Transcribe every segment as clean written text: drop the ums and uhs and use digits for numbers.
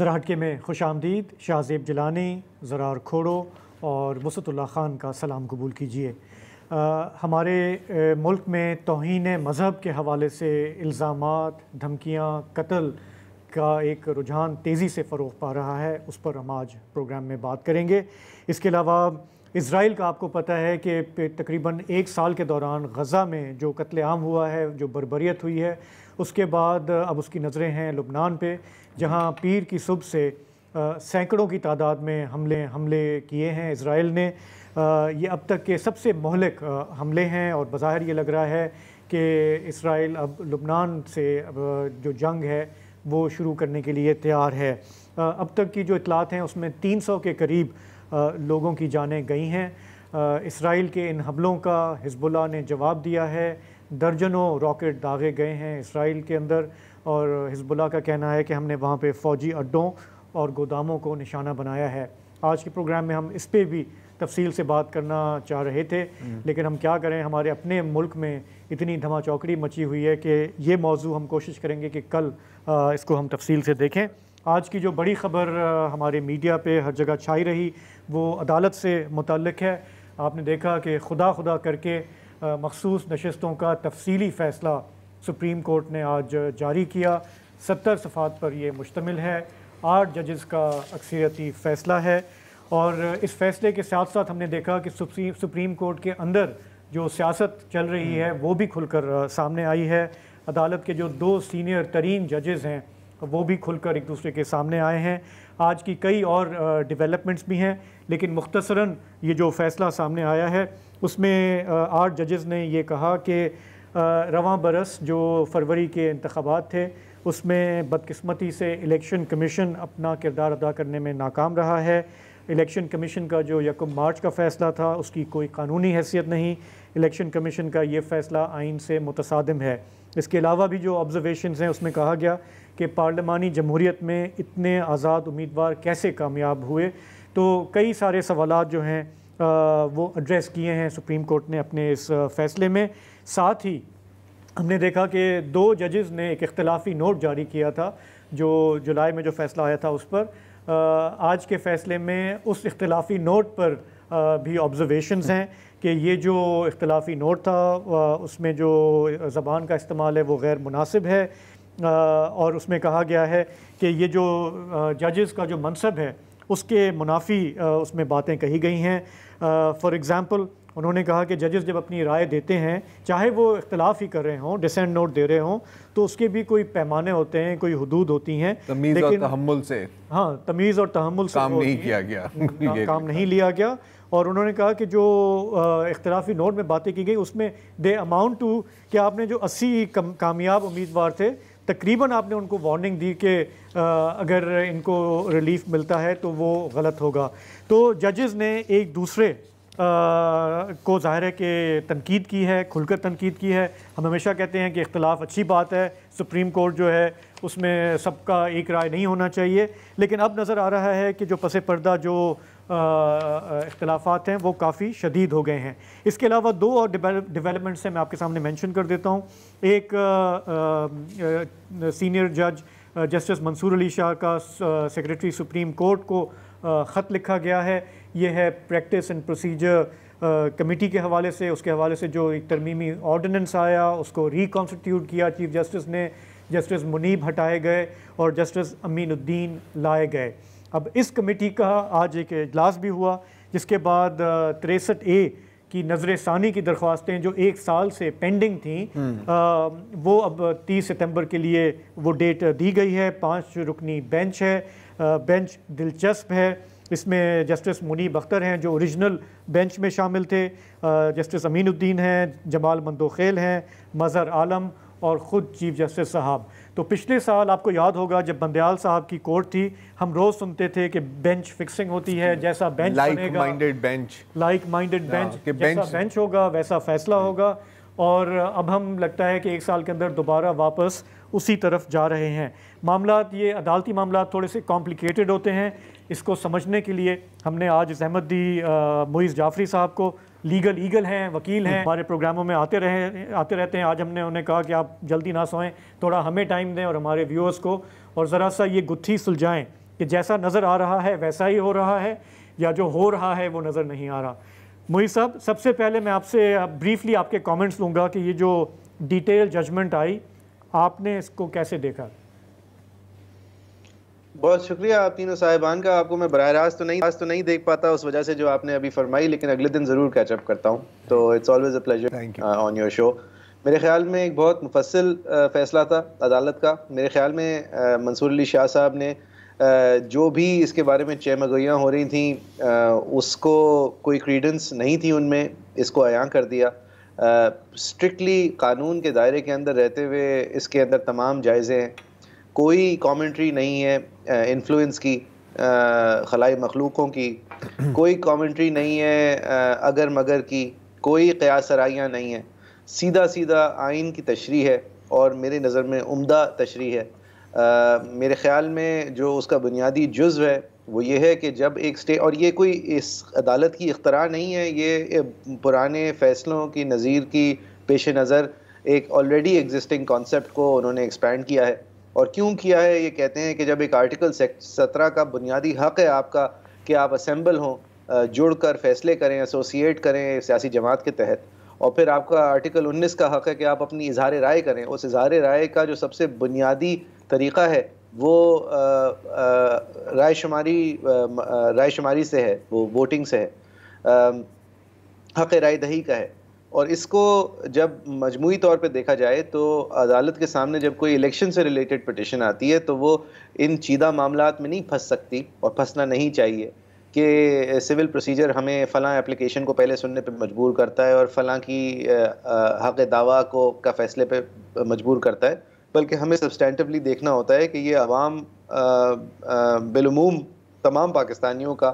ज़रा हटके में खुश आमदीद। शाहज़ेब जिलानी, ज़रार खोड़ो और वसतुल्लाह ख़ान का सलाम कबूल कीजिए। हमारे मुल्क में तौहीन मज़हब के हवाले से इल्ज़ामात, धमकियाँ, कत्ल का एक रुझान तेज़ी से फ़रोग़ पा रहा है, उस पर हम आज प्रोग्राम में बात करेंगे। इसके अलावा इज़राइल का आपको पता है कि तकरीबन एक साल के दौरान गज़ा में जो कत्लेआम हुआ है, जो बर्बरियत हुई है, उसके बाद अब उसकी नज़रें हैं लुबनान पे, जहाँ पीर की सुबह से सैकड़ों की तादाद में हमले किए हैं इज़राइल ने। ये अब तक के सबसे मोहलिक हमले हैं और बज़ाहिर ये लग रहा है कि इज़राइल अब लुबनान से जो जंग है वो शुरू करने के लिए तैयार है। अब तक की जो इतलात हैं उसमें 300 के करीब लोगों की जानें गई हैं। इज़राइल के इन हमलों का हिज़्बुल्लाह ने जवाब दिया है। दर्जनों रॉकेट दागे गए हैं इज़राइल के अंदर और हिज़्बुल्लाह का कहना है कि हमने वहाँ पे फ़ौजी अड्डों और गोदामों को निशाना बनाया है। आज के प्रोग्राम में हम इस पर भी तफसील से बात करना चाह रहे थे, लेकिन हम क्या करें, हमारे अपने मुल्क में इतनी धमाचौकड़ी मची हुई है कि ये मौजू हम कोशिश करेंगे कि कल इसको हम तफसील से देखें। आज की जो बड़ी ख़बर हमारे मीडिया पे हर जगह छाई रही वो अदालत से मुतल्लिक है। आपने देखा कि खुदा करके मखसूस नशस्तों का तफसीली फ़ैसला सुप्रीम कोर्ट ने आज जारी किया। 70 सफ़ात पर यह मुश्तमिल है। 8 जजेस का अक्सरियती फ़ैसला है और इस फ़ैसले के साथ साथ हमने देखा कि सुप्रीम कोर्ट के अंदर जो सियासत चल रही है वो भी खुलकर सामने आई है। अदालत के जो 2 सीनियर तरीन जजेस हैं वो भी खुलकर एक दूसरे के सामने आए हैं। आज की कई और डेवलपमेंट्स भी हैं, लेकिन मुख्तसरन ये जो फ़ैसला सामने आया है उसमें 8 जजेस ने ये कहा कि रवां बरस जो फरवरी के इंतखाबात थे उसमें बदकिस्मती से इलेक्शन कमीशन अपना किरदार अदा करने में नाकाम रहा है। इलेक्शन कमीशन का जो 1 मार्च का फ़ैसला था उसकी कोई कानूनी हैसियत नहीं। इलेक्शन कमीशन का ये फ़ैसला आइन से मुतसादिम है। इसके अलावा भी जो ऑब्जर्वेशंस हैं उसमें कहा गया कि पार्लिमानी जमहूरियत में इतने आज़ाद उम्मीदवार कैसे कामयाब हुए। तो कई सारे सवालात जो हैं वो एड्रेस किए हैं सुप्रीम कोर्ट ने अपने इस फ़ैसले में। साथ ही हमने देखा कि 2 जजेस ने एक इख्तिलाफ़ी नोट जारी किया था जो जुलाई में जो फ़ैसला आया था उस पर। आज के फ़ैसले में उस इख्तिलाफ़ी नोट पर भी ऑब्जर्वेशंस हैं कि ये जो इख्तिलाफ़ी नोट था उसमें जो ज़बान का इस्तेमाल है वो गैर मुनासिब है और उसमें कहा गया है कि ये जो जजेस का जो मनसब है उसके मुनाफी उसमें बातें कही गई हैं। फॉर एग्ज़ाम्पल उन्होंने कहा कि जजेस जब अपनी राय देते हैं, चाहे वो इख्तिलाफ़ ही कर रहे हों, डिसेंट नोट दे रहे हों, तो उसके भी कोई पैमाने होते हैं, कोई हुदूद होती हैं। तमीज़ और तहम्मुल से, हाँ, तमीज़ और तहम्मुल से काम नहीं किया गया काम नहीं लिया गया। और उन्होंने कहा कि जो इख्तिलाफ़ी नोट में बातें की गई उसमें दे अमाउंट टू कि आपने जो 80 कामयाब उम्मीदवार थे तकरीबन आपने उनको वार्निंग दी कि अगर इनको रिलीफ मिलता है तो वो गलत होगा। तो जजेस ने एक दूसरे को ज़ाहिर है कि तनकीद की है, खुलकर तनकीद की है। हम हमेशा कहते हैं कि इख्तिलाफ़ अच्छी बात है, सुप्रीम कोर्ट जो है उसमें सबका एक राय नहीं होना चाहिए, लेकिन अब नज़र आ रहा है कि जो पसे पर्दा जो इख्तिलाफ़ात हैं वो काफ़ी शदीद हो गए हैं। इसके अलावा 2 और डेवलपमेंट्स हैं, मैं आपके सामने मेंशन कर देता हूँ। एक सीनियर जज जस्टिस मंसूर अली शाह का सेक्रेटरी सुप्रीम कोर्ट को ख़त लिखा गया है। ये है प्रैक्टिस एंड प्रोसीजर कमेटी के हवाले से, उसके हवाले से जो एक तरमीमी ऑर्डिनेंस आया उसको रिकॉन्स्टिट्यूट किया चीफ जस्टिस ने। जस्टिस मुनीब हटाए गए और जस्टिस अमीनुद्दीन लाए गए। अब इस कमेटी का आज एक इजलास भी हुआ जिसके बाद 63A की नज़र षानी की दरख्वास्तें जो 1 साल से पेंडिंग थी वो अब 30 सितंबर के लिए वो डेट दी गई है। 5 रुकनी बेंच है। बेंच दिलचस्प है। इसमें जस्टिस मुनीब अख्तर हैं जो ओरिजिनल बेंच में शामिल थे, जस्टिस अमीनुद्दीन हैं, जमाल मंदोखेल हैं, मज़हर आलम और ख़ुद चीफ जस्टिस साहब। तो पिछले साल आपको याद होगा जब बंदयाल साहब की कोर्ट थी, हम रोज़ सुनते थे कि बेंच फिक्सिंग होती है, जैसा बेंच लाइक माइंडेड बेंच, जैसा बेंच होगा वैसा फ़ैसला होगा। और अब हम लगता है कि 1 साल के अंदर दोबारा वापस उसी तरफ जा रहे हैं। मामलात ये अदालती मामलात थोड़े से कॉम्प्लिकेटेड होते हैं। इसको समझने के लिए हमने आज ज़हमत दी मुइज़ जाफ़री साहब को। लीगल ईगल हैं, वकील हैं, हमारे प्रोग्रामों में आते रहते हैं। आज हमने उन्हें कहा कि आप जल्दी ना सोएं, थोड़ा हमें टाइम दें और हमारे व्यूअर्स को, और ज़रा सा ये गुत्थी सुलझाएं कि जैसा नज़र आ रहा है वैसा ही हो रहा है, या जो हो रहा है वो नज़र नहीं आ रहा? मोइज़ साहब, सबसे पहले मैं आपसे ब्रीफली आपके कमेंट्स लूँगा कि ये जो डिटेल जजमेंट आई, आपने इसको कैसे देखा? बहुत शुक्रिया आप तीनों साहिबान का। आपको मैं बराह रास्त तो नहीं देख पाता उस वजह से जो आपने अभी फरमाई, लेकिन अगले दिन ज़रूर कैचअप करता हूँ। तो it's always a pleasure on your show. मेरे ख्याल में एक बहुत मुफस्सिल फ़ैसला था अदालत का। मेरे ख्याल में मंसूर अली शाह साहब ने जो भी इसके बारे में चहमगोइयाँ हो रही थी उसको कोई क्रीडेंस नहीं थी उनमें, इसको अयां कर दिया। स्ट्रिक्टली कानून के दायरे के अंदर रहते हुए इसके अंदर तमाम जायज़े हैं, कोई कमेंट्री नहीं है इन्फ्लुएंस की, खलाई मखलूकों की, कोई कमेंट्री नहीं है अगर मगर की, कोई क़यास सराइयाँ नहीं है, सीधा सीधा आइन की तशरीह है और मेरी नज़र में उम्दा तशरीह है। मेरे ख़्याल में जो उसका बुनियादी जुज़्व है वो ये है कि जब एक स्टेट, और ये कोई इस अदालत की इख्तरा नहीं है, ये पुराने फ़ैसलों की नज़ीर की पेश नज़र एक ऑलरेडी एग्जिस्टिंग कॉन्सेप्ट को उन्होंने एक्सपैंड किया है। और क्यों किया है? ये कहते हैं कि जब एक आर्टिकल 17 का बुनियादी हक़ है आपका कि आप असेंबल हों, जुड़कर फ़ैसले करें, एसोसिएट करें सियासी जमात के तहत, और फिर आपका आर्टिकल 19 का हक़ है कि आप अपनी इज़हार राय करें। उस इज़हार राय का जो सबसे बुनियादी तरीक़ा है वो राय शुमारी से है, वो वोटिंग से है, हक़ राय दही का है। और इसको जब मजमूई तौर पे देखा जाए तो अदालत के सामने जब कोई इलेक्शन से रिलेटेड पिटिशन आती है तो वो इन चीदा मामलात में नहीं फंस सकती, और फंसना नहीं चाहिए कि सिविल प्रोसीजर हमें फ़लाँ एप्लीकेशन को पहले सुनने पे मजबूर करता है और फ़लाँ की हक़ दावा को का फ़ैसले पे मजबूर करता है, बल्कि हमें सब्सटेंटिवली देखना होता है कि ये अवाम बिलुमूम तमाम पाकिस्तानियों का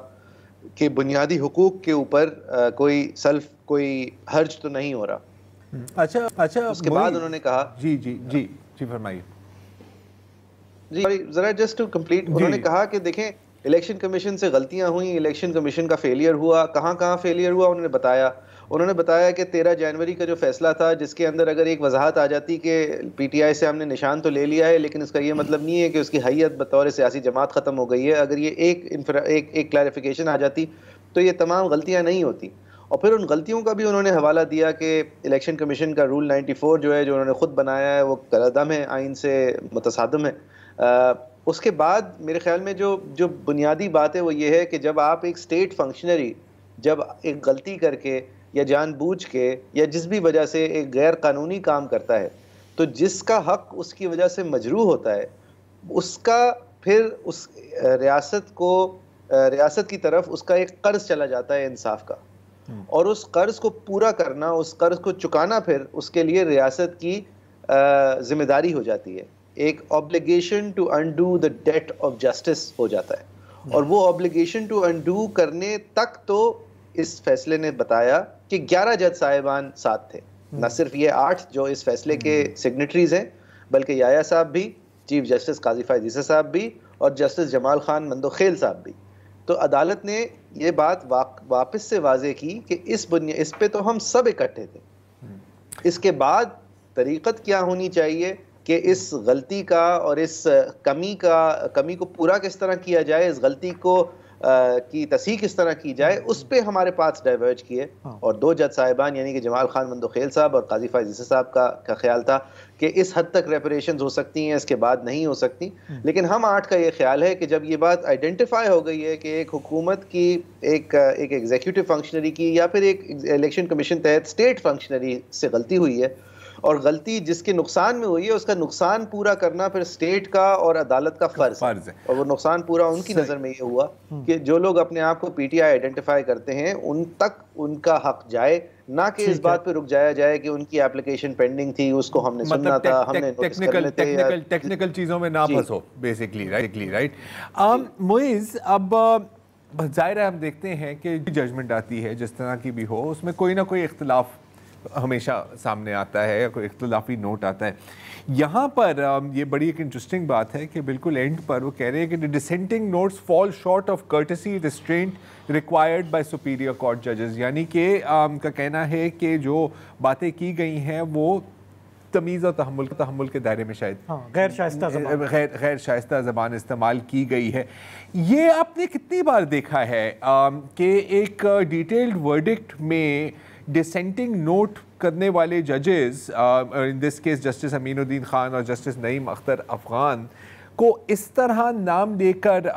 कि बुनियादी हुकूक के ऊपर कोई हर्ज तो नहीं हो रहा। अच्छा, उसके बाद उन्होंने कहा जी फरमाइए जी, जरा जस्ट टू कंप्लीट, उन्होंने कहा कि देखें इलेक्शन कमीशन से गलतियां हुई, इलेक्शन कमीशन का फेलियर हुआ, कहाँ फेलियर हुआ उन्होंने बताया कि 13 जनवरी का जो फैसला था जिसके अंदर अगर एक वजाहत आ जाती कि पीटीआई से हमने निशान तो ले लिया है लेकिन इसका ये मतलब नहीं है कि उसकी हैयत बतौर सियासी जमात ख़त्म हो गई है, अगर ये एक क्लैरिफिकेशन आ जाती तो ये तमाम गलतियां नहीं होती। और फिर उन गलतियों का भी उन्होंने हवाला दिया कि इलेक्शन कमीशन का रूल 94 जो है, जो उन्होंने ख़ुद बनाया है, वो कलअदम है, आइन से मुतसादम है। उसके बाद मेरे ख्याल में जो बुनियादी बात है वो ये है कि जब आप एक स्टेट फंक्शनरी जब एक गलती करके या जानबूझ के या जिस भी वजह से एक गैर कानूनी काम करता है, तो जिसका हक उसकी वजह से मजरूह होता है उसका फिर उस रियासत की तरफ उसका एक कर्ज चला जाता है इंसाफ का, और उस कर्ज को पूरा करना, उस कर्ज को चुकाना फिर उसके लिए रियासत की जिम्मेदारी हो जाती है। एक obligation to undo the debt of justice हो जाता है, और वो ऑब्लिगेशन टू अनडू करने तक तो इस फैसले ने बताया कि 11 जज साहिबान साथ थे, न सिर्फ ये 8 जो इस फैसले के सिग्नेटरीज हैं, बल्कि याया साहब भी, चीफ जस्टिस काजी फायद साहब भी, और जस्टिस जमाल खान मंदोखेल साहब भी। तो अदालत ने ये बात वापस से वाजे की कि इस पे तो हम सब इकट्ठे थे। इसके बाद तरीक़त क्या होनी चाहिए कि इस गलती का और इस कमी को पूरा किस तरह किया जाए, इस गलती को की तस्हीह किस तरह की जाए, उस पे हमारे पास डाइवर्ज किए। और 2 जज साहिबान यानी कि जमाल खान मंदोखेल साहब और काजी फायद साहब का ख्याल था कि इस हद तक रेपरेशंस हो सकती हैं, इसके बाद नहीं हो सकती। लेकिन हम 8 का ये ख्याल है कि जब ये बात आइडेंटिफाई हो गई है कि एक हुकूमत की एक एग्जीक्यूटिव फंक्शनरी की या फिर एक इलेक्शन कमीशन तहत स्टेट फंक्शनरी से गलती हुई है, और गलती जिसके नुकसान में हुई है उसका नुकसान पूरा करना फिर स्टेट का और अदालत का फर्ज है। और वो नुकसान पूरा उनकी नज़र में ये हुआ कि जो लोग अपने आप को पीटीआई आइडेंटिफाई करते हैं उन तक उनका हक जाए, ना कि इस बात पे रुक जाया जाए कि उनकी एप्लीकेशन पेंडिंग थी, उसको हमने सुनना था, हमने टेक्निकल चीज़ों में ना फंसो बेसिकली, राइट। मोइज़, अब ज़ाहिर है हम देखते हैं कि जजमेंट आती है जिस तरह की भी हो, उसमें कोई ना कोई इख्तिलाफ हमेशा सामने आता है या कोई इख्तिलाफी नोट आता है। यहाँ पर ये बड़ी एक इंटरेस्टिंग बात है कि बिल्कुल एंड पर वो कह रहे हैं कि the dissenting notes fall short of courtesy restraint required by superior court जजेस, यानी कि का कहना है कि जो बातें की गई हैं वो तमीज़ और तहम्मुल के दायरे में शायद गैर शाइस्ता ज़बान इस्तेमाल की गई है। ये आपने कितनी बार देखा है कि एक डिटेल्ड वर्डिक्ट में डिसेंटिंग नोट करने वाले जजेस, in this case justice Aminuddin Khan और जस्टिस नईम अख्तर अफगान, को इस तरह नाम देकर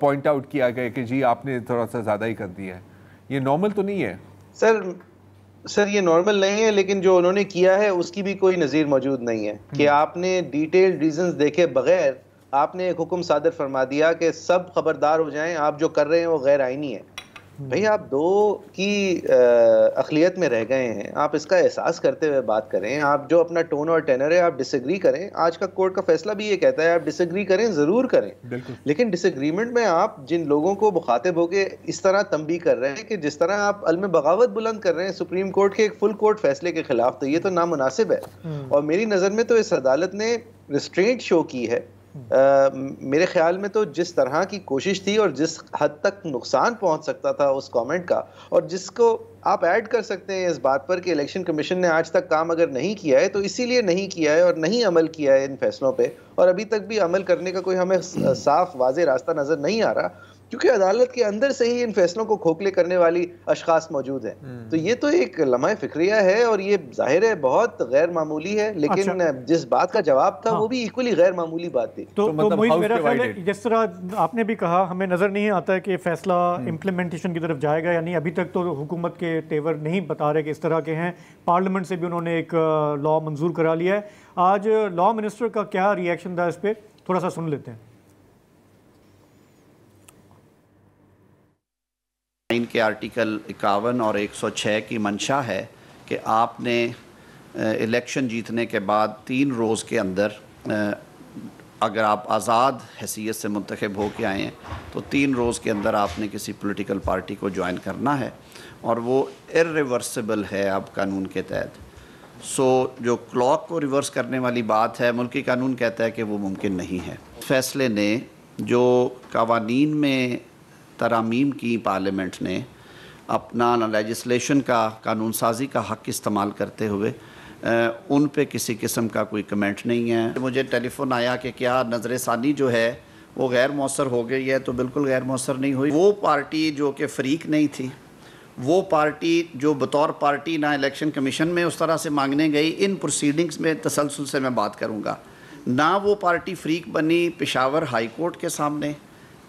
पॉइंट आउट किया गया कि जी आपने थोड़ा सा ज़्यादा ही कर दिया है? ये नॉर्मल तो नहीं है सर ये नॉर्मल नहीं है, लेकिन जो उन्होंने किया है उसकी भी कोई नज़ीर मौजूद नहीं है कि आपने डिटेल्ड रीजंस देखे बगैर आपने एक हुक्म सादर फरमा दिया कि सब खबरदार हो जाएं, आप जो कर रहे हैं वो गैर आईनी है। भाई आप दो की अक़लियत में रह गए हैं, आप इसका एहसास करते हुए बात करें। आप जो अपना टोन और टेनर है आप डिसएग्री करें। आज का कोर्ट का फैसला भी ये कहता है आप डिसएग्री करें, ज़रूर करें, लेकिन डिसएग्रीमेंट में आप जिन लोगों को मुखातिब होके इस तरह तंबी कर रहे हैं कि जिस तरह आप अलम बगावत बुलंद कर रहे हैं सुप्रीम कोर्ट के एक फुल कोर्ट फैसले के खिलाफ, तो ये तो नामुनासिब है। और मेरी नज़र में तो इस अदालत ने रिस्ट्रेंट शो की है। मेरे ख्याल में तो जिस तरह की कोशिश थी और जिस हद तक नुकसान पहुंच सकता था उस कमेंट का, और जिसको आप ऐड कर सकते हैं इस बात पर कि इलेक्शन कमीशन ने आज तक काम अगर नहीं किया है तो इसीलिए नहीं किया है और नहीं अमल किया है इन फैसलों पे, और अभी तक भी अमल करने का कोई हमें साफ वाज़े रास्ता नज़र नहीं आ रहा, क्योंकि अदालत के अंदर से ही इन फैसलों को खोखले करने वाली अशखास मौजूद हैं। तो ये तो एक लम्हा फिक्रिया है और ये जाहिर है बहुत गैर मामूली है, लेकिन जिस बात का जवाब था वो भी इक्वली गैर मामूली बात थी। तो मतलब मेरा ख्याल है जिस तरह आपने भी कहा, हमें नज़र नहीं आता है कि फैसला इम्प्लीमेंटेशन की तरफ जाएगा या नहीं। अभी तक तो हुकूमत के तेवर नहीं बता रहे कि इस तरह के हैं। पार्लियामेंट से भी उन्होंने एक लॉ मंजूर करा लिया है। आज लॉ मिनिस्टर का क्या रिएक्शन था इस पर, थोड़ा सा सुन लेते हैं। आइन के आर्टिकल 51 और 106 की मंशा है कि आपने इलेक्शन जीतने के बाद 3 रोज़ के अंदर अगर आप आज़ाद हैसियत से मुंतखब हो के आए हैं तो 3 रोज़ के अंदर आपने किसी पॉलिटिकल पार्टी को ज्वाइन करना है, और वो इर्रिवर्सिबल है अब कानून के तहत। सो जो क्लॉक को रिवर्स करने वाली बात है, मुल्की कानून कहता है कि वो मुमकिन नहीं है। फैसले ने जो कवानीन में तरामीम की पार्लियामेंट ने अपना लेजिस्लेशन का, कानून साजी का हक़ इस्तेमाल करते हुए उन पे किसी किस्म का कोई कमेंट नहीं है। मुझे टेलीफोन आया कि क्या नज़र सानी जो है वो गैर मौसर हो गई है, तो बिल्कुल गैर मौसर नहीं हुई। वो पार्टी जो कि फ़रीक नहीं थी, वो पार्टी जो बतौर पार्टी ना इलेक्शन कमीशन में उस तरह से मांगने गई, इन प्रोसीडिंग्स में तसलसल से मैं बात करूँगा, ना वो पार्टी फ़रीक बनी पेशावर हाई कोर्ट के सामने,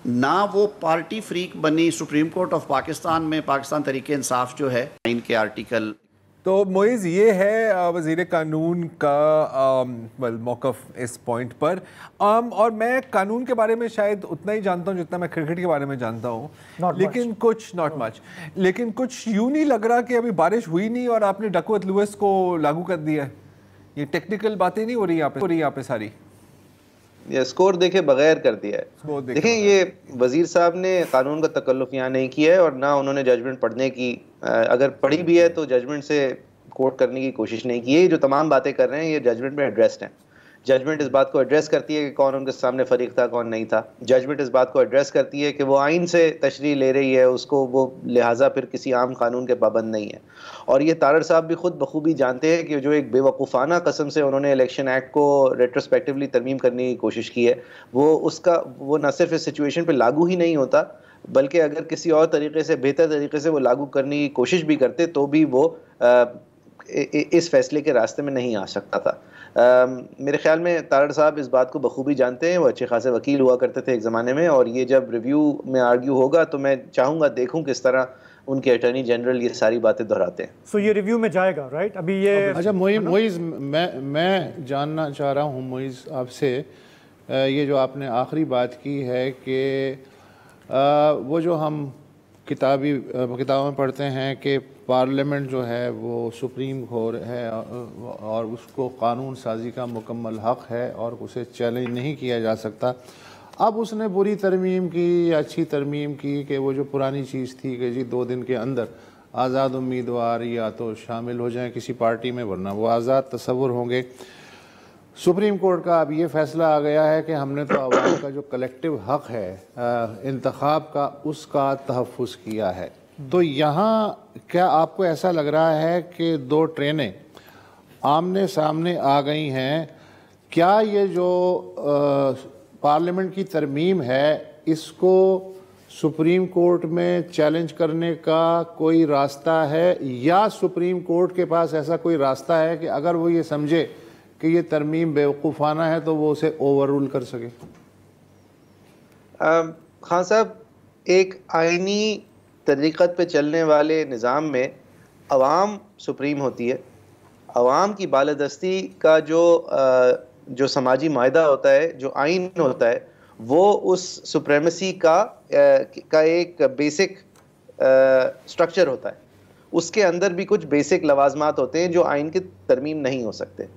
ना वो पार्टी फ्रीक बनी सुप्रीम कोर्ट ऑफ पाकिस्तान में। पाकिस्तान तरीके इंसाफ जो है इनके आर्टिकल। तो मोइज़ ये है वज़ीर कानून का मौक़िफ़ इस पॉइंट पर। और मैं कानून के बारे में शायद उतना ही जानता हूँ जितना मैं क्रिकेट के बारे में जानता हूँ, लेकिन कुछ नॉट मच, लेकिन कुछ यूँ नहीं लग रहा कि अभी बारिश हुई नहीं और आपने डकवर्थ लुइस को लागू कर दिया है। ये टेक्निकल बातें नहीं हो रही यहाँ पे सारी, ये स्कोर देखे बगैर कर दिया है। देखें, ये वजीर साहब ने कानून का तकल्लुफ़ यहाँ नहीं किया है और ना उन्होंने जजमेंट पढ़ने की, अगर पढ़ी भी है तो जजमेंट से कोट करने की कोशिश नहीं की है। ये जो तमाम बातें कर रहे हैं ये जजमेंट में एड्रेस्ड हैं। जजमेंट इस बात को एड्रेस करती है कि कौन उनके सामने फरीक था कौन नहीं था। जजमेंट इस बात को एड्रेस करती है कि वो आइन से तशरीह ले रही है उसको, वो लिहाजा फिर किसी आम कानून के पाबंद नहीं है। और ये तारड़ साहब भी खुद बखूबी जानते हैं कि जो एक बेवकूफ़ाना कस्म से उन्होंने इलेक्शन एक्ट को रेट्रोस्पेक्टिवली तरमीम करने की कोशिश की है, वो न सिर्फ इस सिचुएशन पर लागू ही नहीं होता, बल्कि अगर किसी और तरीके से, बेहतर तरीके से वो लागू करने की कोशिश भी करते तो भी वो इस फैसले के रास्ते में नहीं आ सकता था। मेरे ख्याल में तारड़ साहब इस बात को बखूबी जानते हैं। वो अच्छे खासे वकील हुआ करते थे एक ज़माने में, और ये जब रिव्यू में आर्ग्यू होगा तो मैं चाहूँगा देखूँ किस तरह उनके अटॉर्नी जनरल ये सारी बातें दोहराते हैं। सो ये रिव्यू में जाएगा, राइट? अभी ये अच्छा मोइज़, मैं जानना चाह रहा हूँ मोइज़ आपसे, ये जो आपने आखिरी बात की है कि वो जो हम किताबों में पढ़ते हैं कि पार्लियामेंट जो है वो सुप्रीम कोर्ट है और उसको कानून साजी का मुकम्मल हक़ है और उसे चैलेंज नहीं किया जा सकता। अब उसने बुरी तरमीम की या अच्छी तरमीम की कि वो जो पुरानी चीज़ थी कि जी 2 दिन के अंदर आज़ाद उम्मीदवार या तो शामिल हो जाएं किसी पार्टी में, वरना वो आज़ाद तस्वुर होंगे। सुप्रीम कोर्ट का अब ये फ़ैसला आ गया है कि हमने तो आवाम का जो कलेक्टिव हक़ है इंतखाब का, उसका तहफ़्फ़ुज़ किया है। तो यहाँ क्या आपको ऐसा लग रहा है कि 2 ट्रेनें आमने सामने आ गई हैं, क्या ये जो पार्लियामेंट की तरमीम है इसको सुप्रीम कोर्ट में चैलेंज करने का कोई रास्ता है, या सुप्रीम कोर्ट के पास ऐसा कोई रास्ता है कि अगर वो ये समझे कि ये तरमीम बेवकूफ़ाना है तो वो उसे ओवर रूल कर सके? खान साहब, एक आइनी तरीक़त पे चलने वाले निज़ाम में अवाम सुप्रीम होती है। अवाम की बालादस्ती का जो समाजी मायदा होता है, जो आइन होता है, वो उस सुप्रेमेसी का एक बेसिक स्ट्रक्चर होता है। उसके अंदर भी कुछ बेसिक लवाजमात होते हैं जो आइन के तरमीम नहीं हो सकते।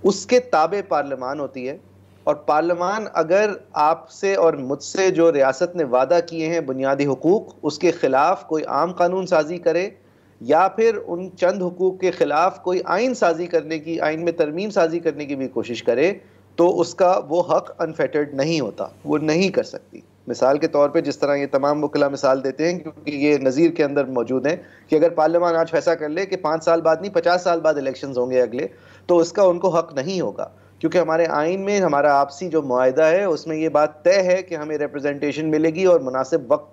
उसके ताबे पार्लियामान होती है, और पार्लियामान अगर आपसे और मुझसे जो रियासत ने वादा किए हैं बुनियादी हुकूक, उसके ख़िलाफ़ कोई आम कानून साजी करे या फिर उन चंद हुकूक के ख़िलाफ़ कोई आइन साजी करने की, आइन में तरमीम साजी करने की भी कोशिश करे, तो उसका वो हक़ अनफेटर्ड नहीं होता, वो नहीं कर सकती। मिसाल के तौर पे जिस तरह ये तमाम वकीला मिसाल देते हैं, क्योंकि ये नज़ीर के अंदर मौजूद हैं, कि अगर पार्लियामान आज फैसला कर ले कि 5 साल बाद नहीं 50 साल बाद इलेक्शंस होंगे अगले, तो उसका उनको हक़ नहीं होगा, क्योंकि हमारे आइन में हमारा आपसी जो मुआहदा है उसमें ये बात तय है कि हमें रिप्रेजेंटेशन मिलेगी और मुनासिब वक्त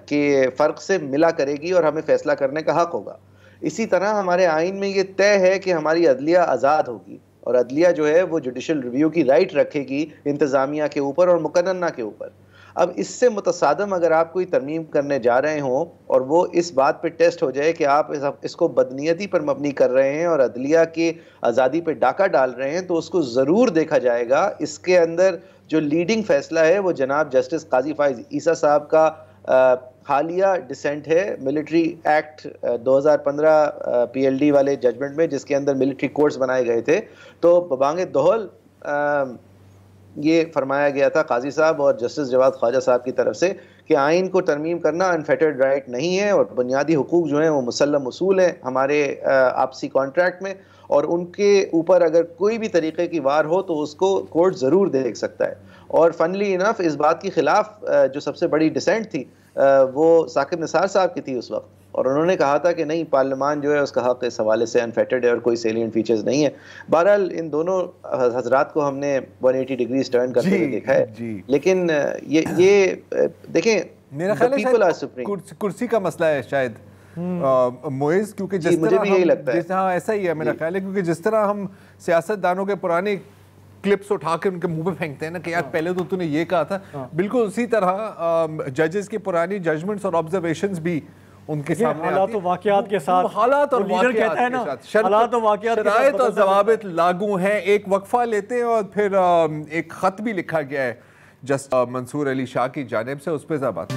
के फ़र्क से मिला करेगी और हमें फ़ैसला करने का हक़ होगा। इसी तरह हमारे आइन में ये तय है कि हमारी अदलिया आज़ाद होगी, और अदलिया जो है वो जुडिशल रिव्यू की राइट रखेगी इंतज़ामिया के ऊपर और मुकन्ना के ऊपर। अब इससे मुतसादम अगर आप कोई तरमीम करने जा रहे हों और वो इस बात पे टेस्ट हो जाए कि आप इसको बदनीयती पर मबनी कर रहे हैं और अदलिया की आज़ादी पे डाका डाल रहे हैं, तो उसको ज़रूर देखा जाएगा। इसके अंदर जो लीडिंग फ़ैसला है वो जनाब जस्टिस काजी फाइज़ ईसा साहब का हालिया डिसेंट है मिलिट्री एक्ट 2015 PLD वाले जजमेंट में, जिसके अंदर मिलिट्री कोर्ट्स बनाए गए थे। तो बबांगे दोहल ये फरमाया गया था काजी साहब और जस्टिस जवाद ख्वाजा साहब की तरफ से कि आइन को तरमीम करना अनफेटर्ड राइट नहीं है, और बुनियादी हुकूक जो हैं वो मुसल्लम उसूल हैं हमारे आपसी कॉन्ट्रैक्ट में, और उनके ऊपर अगर कोई भी तरीक़े की वार हो तो उसको कोर्ट ज़रूर देख सकता है। और फनली इनफ इस बात के ख़िलाफ़ जो सबसे बड़ी डिसेंट थी वो साकिब निसार साहब की थी उस वक्त, और उन्होंने कहा था कि नहीं, पार्लियामान जो है उसका हक़ इस हवाले से अनफेटर्ड है और कोई सेलिएंट फीचर्स नहीं है। बहरहाल इन दोनों हजरात को हमने 180 डिग्री टर्न करते हुए देखा है, लेकिन ये देखें, मेरा ख्याल है कुर्सी का मसला है शायद मोइज़, क्योंकि जिस मुझे भी यही लगता है। हाँ, ऐसा ही है मेरा ख्याल है, क्योंकि जिस तरह हम सियासतदानों के पुराने क्लिप्स उठा के उनके मुंह पे फेंकते हैं ना कि यार पहले तो तूने ये कहा था, बिल्कुल उसी तरह जजेस की पुरानी जजमेंट्स और ऑब्जर्वेशंस भी उनके सामने हालात और वाक़यात के साथ, हालात और लीडर कहता है ना, हालात और वाक़यात के साथ शराइत और ज़वाबित लागू हैं। एक वक्फा लेते हैं और फिर एक ख़त भी लिखा गया है जस्ट मंसूर अली शाह की जानिब से, उस पर ज़रा बात।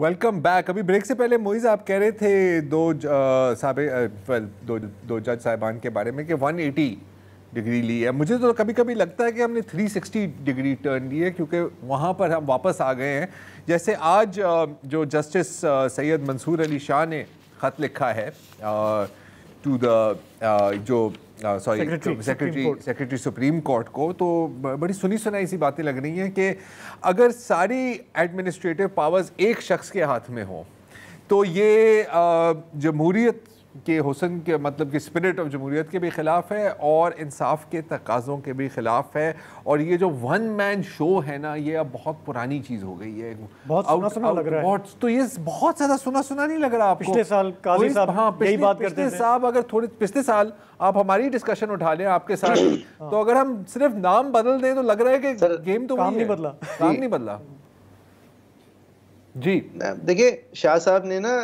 Welcome back. अभी ब्रेक से पहले मोइज़ आप कह रहे थे दो जज साहिबान के बारे में कि 180 डिग्री ली है। मुझे तो कभी कभी लगता है कि हमने 360 डिग्री टर्न ली है, क्योंकि वहाँ पर हम वापस आ गए हैं। जैसे आज जो जस्टिस सैयद मंसूर अली शाह ने ख़त लिखा है to the secretary supreme court को, तो बड़ी सुनी सुनाई सी बातें लग रही हैं कि अगर सारी एडमिनिस्ट्रेटिव पावर्स एक शख्स के हाथ में हो तो ये जमहूरियत के हुस्न के, मतलब कि स्पिरिट ऑफ जमहूरियत के भी ख़िलाफ़ है और इंसाफ के तकाज़ों के भी ख़िलाफ़ है। और ये जो वन मैन शो है ना, ये अब बहुत पुरानी चीज़ हो गई है, बहुत सुना लग रहा है। तो ये बहुत ज़्यादा सुना नहीं लग रहा आपको? पिछले साल काजी साहब यही बात करते थे साहब, अगर थोड़े पिछले साल आप हमारी डिस्कशन उठा लें आपके साथ तो अगर हम सिर्फ नाम बदल दें तो लग रहा है कि गेम तो काम नहीं बदला, काम नहीं बदला। जी देखिए, शाह साहब ने ना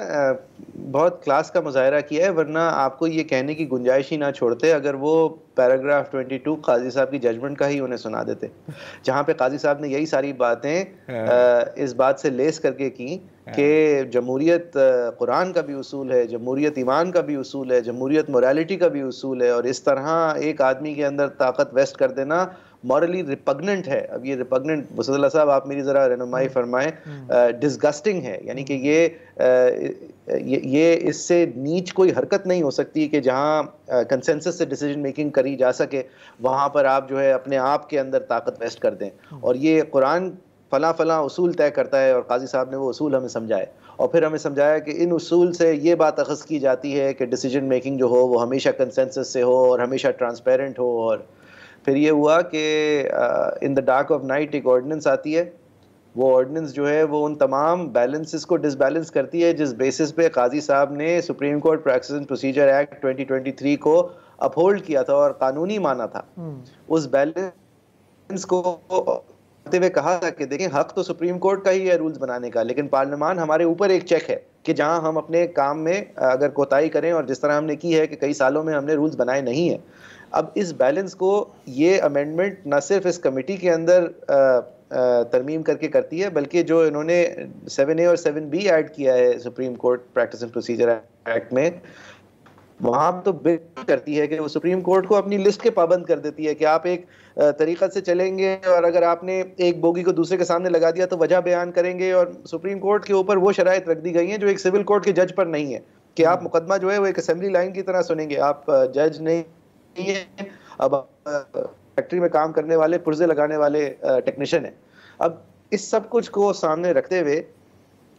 बहुत क्लास का मुजाहरा किया है, वरना आपको ये कहने की गुंजाइश ही ना छोड़ते अगर वो पैराग्राफ 22 काजी साहब की जजमेंट का ही उन्हें सुना देते, जहाँ पे काजी साहब ने यही सारी बातें इस बात से लेस करके की कि जमहूरियत कुरान का भी उसूल है, जमहूरियत ईमान का भी उसूल है, जमहूरियत मोरालिटी का भी उसूल है, और इस तरह एक आदमी के अंदर ताकत वेस्ट कर देना मॉरली रिपग्नेंट है। अब ये रिपग्नेंट, वसदुल्लाह साहब आप मेरी ज़रा रहनुमाई फरमाएं, डिस्गस्टिंग है, यानी कि ये इससे नीच कोई हरकत नहीं हो सकती कि जहाँ कंसेंसस से डिसीजन मेकिंग करी जा सके वहाँ पर आप जो है अपने आप के अंदर ताकत वेस्ट कर दें। और ये कुरान फला उसूल तय करता है और काजी साहब ने वो उसूल हमें समझाए, और फिर हमें समझाया कि इन उसूल से ये बात अखज़ की जाती है कि डिसीजन मेकिंग जो हो वो हमेशा कंसेंसस से हो और हमेशा ट्रांसपेरेंट हो। और फिर ये हुआ कि in the dark of night एक ऑर्डिनेंस आती है। वो ऑर्डिनेंस जो है वो उन तमाम बैलेंसेस को डिसबैलेंस करती है जिस बेसिस पे काजी साहब ने supreme court practice and procedure act 2023 को अपहोल्ड किया था और कानूनी माना था। उस बैलेंस को करते हुए कहा था कि देखें, हक तो सुप्रीम कोर्ट का ही है रूल्स बनाने का, लेकिन पार्लियामान हमारे ऊपर एक चेक है कि जहां हम अपने काम में अगर कोताही करें, और जिस तरह हमने की है कि कई सालों में हमने रूल्स बनाए नहीं है। अब इस बैलेंस को ये अमेंडमेंट न सिर्फ इस कमेटी के अंदर तरमीम करके करती है, बल्कि जो इन्होंने 7A और 7B ऐड किया है supreme court practice and procedure act में, वहां तो बिल्कुल करती है कि वो सुप्रीम कोर्ट को अपनी लिस्ट के पाबंद कर देती है कि आप एक तरीक़ा से चलेंगे और अगर आपने एक बोगी को दूसरे के सामने लगा दिया तो वजह बयान करेंगे। और सुप्रीम कोर्ट के ऊपर वो शराइत रख दी गई हैं जो एक सिविल कोर्ट के जज पर नहीं है कि आप मुकदमा जो है वो एक असेंबली लाइन की तरह सुनेंगे, आप जज नहीं है। अब फैक्ट्री में काम करने वाले, पुर्जे लगाने वाले टेक्नीशियन है। अब इस सब कुछ को सामने रखते हुए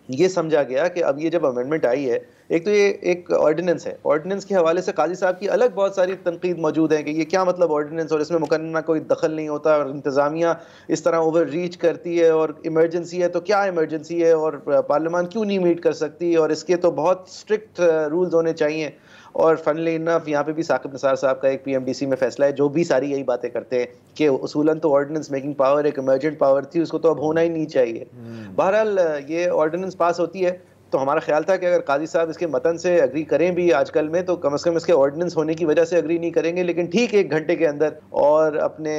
ये समझा गया कि अब ये जब अमेंडमेंट आई है, एक तो ये एक ऑर्डिनेंस है, ऑर्डिनेंस के हवाले से काजी साहब की अलग बहुत सारी तनकीद मौजूद है कि ये क्या मतलब ऑर्डिनेंस, और इसमें मुकन्ना कोई दखल नहीं होता और इंतज़ामिया इस तरह ओवर रीच करती है, और इमरजेंसी है तो क्या इमरजेंसी है और पार्लियामान क्यों नहीं मीट कर सकती, और इसके तो बहुत स्ट्रिक्ट रूल्स होने चाहिए। और फनली इनफ यहाँ पे भी साकिब निसार साहब का एक PMDC में फैसला है जो भी सारी यही बातें करते हैं कि उसूलन तो ऑर्डिनेंस मेकिंग पावर एक इमरजेंट पावर थी, उसको तो अब होना ही नहीं चाहिए। बहरहाल ये ऑर्डिनेंस पास होती है तो हमारा ख्याल था कि अगर काजी साहब इसके मतन से एग्री करें भी आजकल में, तो कम से कम इसके ऑर्डिनेंस होने की वजह से एग्री नहीं करेंगे, लेकिन ठीक 1 घंटे के अंदर और अपने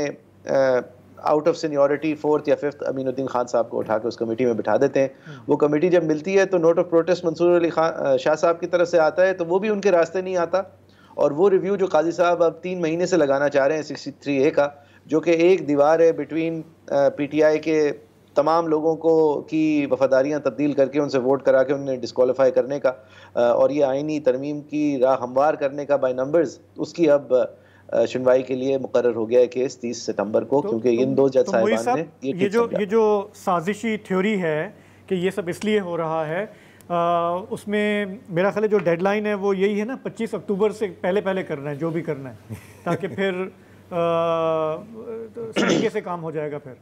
आउट ऑफ सीनियरिटी 4th या 5th अमीनुद्दीन खान साहब को उठा के उस कमेटी में बिठा देते हैं। वो कमेटी जब मिलती है तो note of protest Mansoor Ali Khan Shah साहब की तरफ से आता है, तो वो भी उनके रास्ते नहीं आता। और वो रिव्यू जो काजी साहब अब 3 महीने से लगाना चाह रहे हैं 63A का, जो कि एक दीवार है बिटवीन PTI के तमाम लोगों को की वफादारियाँ तब्दील करके उनसे वोट करा के उन्हें डिस्क्वालीफाई करने का, और ये आइनी तरमीम की राह हमवार करने का बाय नंबर्स, उसकी अब सुनवाई के लिए मुकर्रर हो गया है केस 30 सितंबर को, क्योंकि इन 2 जज साहिबान ने ये जो साजिशी थ्योरी है कि ये सब इसलिए हो रहा है, उसमें मेरा ख्याल है जो डेडलाइन है वो यही है ना, 25 अक्टूबर से पहले करना है जो भी करना है, ताकि फिर तरीके से काम हो जाएगा। फिर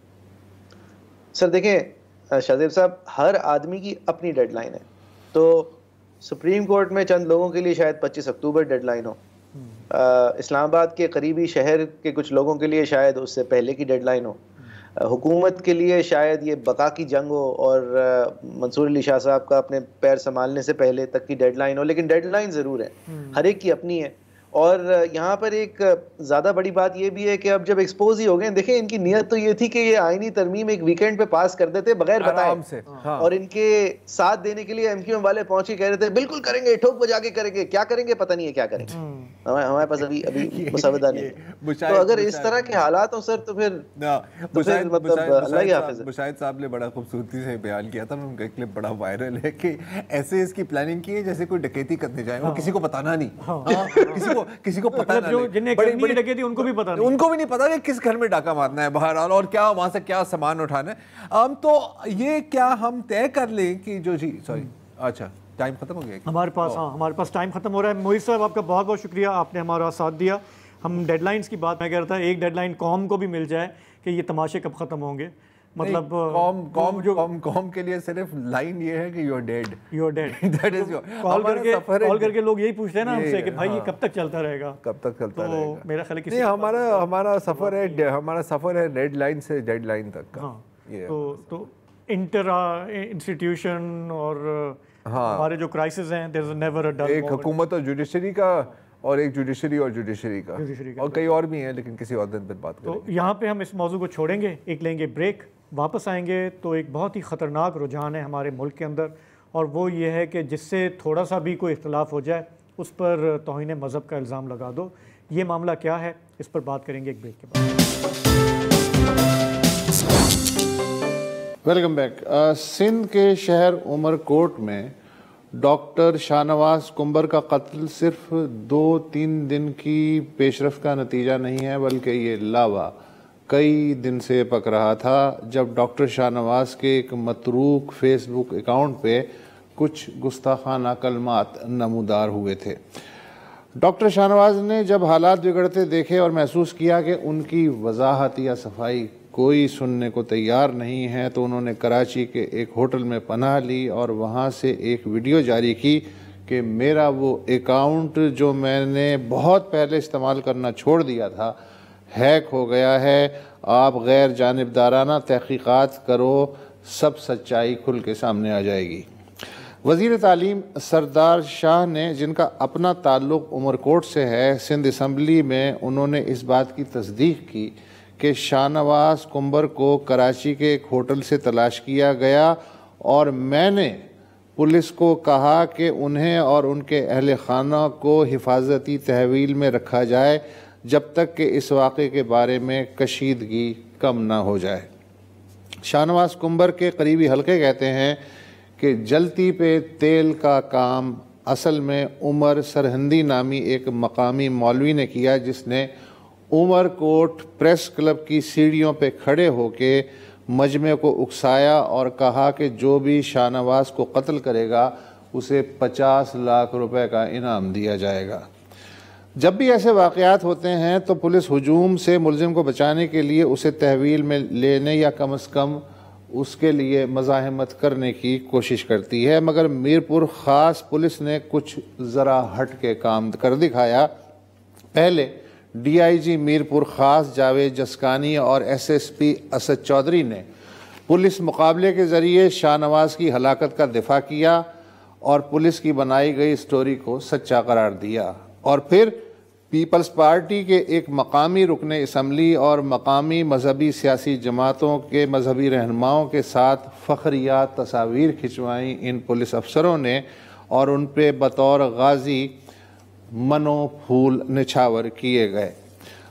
सर देखें शाहजेब साहब, हर आदमी की अपनी डेडलाइन है। तो सुप्रीम कोर्ट में चंद लोगों के लिए शायद 25 अक्टूबर डेडलाइन हो, इस्लामाबाद के करीबी शहर के कुछ लोगों के लिए शायद उससे पहले की डेडलाइन हो, हुकूमत के लिए शायद ये बका की जंग हो और मंसूर अली शाह साहब का अपने पैर संभालने से पहले तक की डेडलाइन हो, लेकिन डेडलाइन ज़रूर है, हर एक की अपनी है। और यहाँ पर एक ज़्यादा बड़ी बात ये भी है कि अब जब एक्सपोज ही हो गए, देखें इनकी नीयत तो ये थी कि ये आईनी तरमीम एक वीकेंड पे पास कर देते बगैर बताए, और इनके साथ देने के लिए MQM वाले पहुंचे, कह रहे थे बिल्कुल करेंगे, ठोक बजा के करेंगे। क्या करेंगे पता नहीं है क्या करेंगे, हमारे पास अभी मुसवदा नहीं है। तो अगर इस तरह के हालात हो सर, तो फिर मुशाहिद साहब ने बड़ा खूबसूरती से बयान किया था, उनका क्लिप बड़ा वायरल है कि ऐसे इसकी प्लानिंग की है जैसे कोई डकैती करने जाए और किसी को बताना नहीं, किसी को पता ना, बड़ी डकैती उनको भी पता नहीं, उनको भी नहीं पता कि किस घर में डाका मारना है बहरहाल और क्या वहां से क्या सामान उठाना है। तो ये क्या हम तय कर लें कि जो जी सॉरी अच्छा टाइम खत्म हो गया हमारे पास? हाँ, हमारे पास टाइम खत्म हो रहा है। मोहित साहब आपका बहुत बहुत शुक्रिया, आपने हमारा साथ दिया। हम डेडलाइंस की बात मैं कह रहा था, एक डेडलाइन कौम को भी मिल जाए कि ये तमाशे कब खत्म होंगे। मतलब कौम के लिए सिर्फ लाइन ये है कि you are dead that is your. Call करके लोग यही पूछते हैं ना हमसे कि भाई ये कब तक चलता रहेगा, कब तक चलता रहेगा। मेरा ख्याल है नहीं, हमारा सफर है डेडलाइन से डेडलाइन तक का। तो इंटर इंस्टीट्यूशन और हमारे जो क्राइसिस हैं, देयर इज नेवर अ डल। एक हुकूमत और जुडिशरी का, और एक जुडिशरी का और कई और भी हैं, लेकिन किसी और दिन पर बात करेंगे। तो यहाँ पे हम इस मौजू को छोड़ेंगे, एक लेंगे ब्रेक, वापस आएंगे तो एक बहुत ही ख़तरनाक रुझान है हमारे मुल्क के अंदर, और वो ये है कि जिससे थोड़ा सा भी कोई इख्तलाफ हो जाए उस पर तौहीन मज़हब का इल्ज़ाम लगा दो। ये मामला क्या है, इस पर बात करेंगे एक ब्रेक के बाद। Welcome back. सिंध के शहर उमरकोट में डॉक्टर शाहनवाज कुंबर का कत्ल सिर्फ 2-3 दिन की पेशरफ का नतीजा नहीं है, बल्कि ये लावा कई दिन से पक रहा था, जब डॉक्टर शाहनवाज के एक मतरूक फेसबुक अकाउंट पे कुछ गुस्ताखाना कलमात नमूदार हुए थे। डॉक्टर शाहनवाज ने जब हालात बिगड़ते देखे और महसूस किया कि उनकी वजाहत या सफाई कोई सुनने को तैयार नहीं है, तो उन्होंने कराची के एक होटल में पनाह ली और वहाँ से एक वीडियो जारी की कि मेरा वो अकाउंट जो मैंने बहुत पहले इस्तेमाल करना छोड़ दिया था हैक हो गया है, आप गैर जानिबदाराना तहकीकात करो, सब सच्चाई खुल के सामने आ जाएगी। वज़ीर तालीम सरदार शाह ने, जिनका अपना ताल्लुक़ उमरकोट से है, सिंध असम्बली में उन्होंने इस बात की तस्दीक की कि शाहनवाज कुंबर को कराची के एक होटल से तलाश किया गया और मैंने पुलिस को कहा कि उन्हें और उनके अहल खाना को हिफाजती तहवील में रखा जाए जब तक कि इस वाक़े के बारे में कशीदगी कम ना हो जाए। शाहनवाज कुंबर के करीबी हल्के कहते हैं कि जलती पे तेल का काम असल में उमर सरहंदी नामी एक मकामी मौलवी ने किया, जिसने उमरकोट प्रेस क्लब की सीढ़ियों पे खड़े होके मजमे को उकसाया और कहा कि जो भी शाहनवाज को कत्ल करेगा उसे 50 लाख रुपए का इनाम दिया जाएगा। जब भी ऐसे वाक़यात होते हैं तो पुलिस हुजूम से मुलजिम को बचाने के लिए उसे तहवील में लेने या कम से कम उसके लिए मज़ाहमत करने की कोशिश करती है, मगर मीरपुर ख़ास पुलिस ने कुछ ज़रा हट के काम कर दिखाया। पहले DIG मीरपुर ख़ास जावेद जसकानी और SSP असद चौधरी ने पुलिस मुकाबले के ज़रिए शाहनवाज की हलाकत का दिफा किया और पुलिस की बनाई गई स्टोरी को सच्चा करार दिया, और फिर पीपल्स पार्टी के एक मकामी रुकने असम्बली और मकामी मजहबी सियासी जमातों के मजहबी रहनुमाओं के साथ फ़ख्रिया तस्वीर खिंचवाई इन पुलिस अफसरों ने और उन पे बतौर गाजी मनो फूल निछावर किए गए।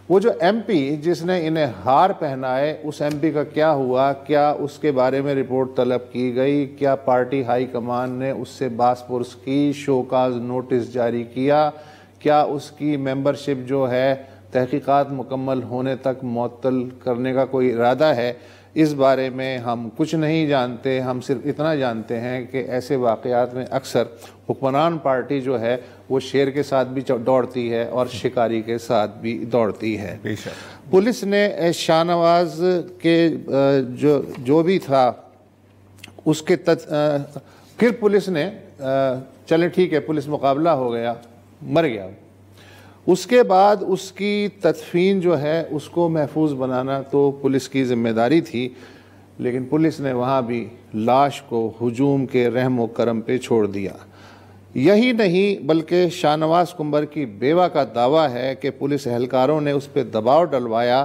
वो जो MP जिसने इन्हें हार पहनाए, उस MP का क्या हुआ? क्या उसके बारे में रिपोर्ट तलब की गई? क्या पार्टी हाई कमान ने उससे बासपुरस की, शोकाज नोटिस जारी किया? क्या उसकी मेंबरशिप जो है तहकीकात मुकम्मल होने तक मुअत्तल करने का कोई इरादा है? इस बारे में हम कुछ नहीं जानते। हम सिर्फ इतना जानते हैं कि ऐसे वाक़यात में अक्सर हुक्मरान पार्टी जो है वो शेर के साथ भी दौड़ती है और शिकारी के साथ भी दौड़ती है। पुलिस ने शाहनवाज के जो भी था उसके फिर पुलिस ने चले ठीक है, पुलिस मुकाबला हो गया, मर गया। उसके बाद उसकी तदफीन जो है उसको महफूज बनाना तो पुलिस की जिम्मेदारी थी, लेकिन पुलिस ने वहाँ भी लाश को हुजूम के रहम व करम पे छोड़ दिया। यही नहीं बल्कि शाहनवाज कुंबर की बेवा का दावा है कि पुलिस एहलकारों ने उस पर दबाव डलवाया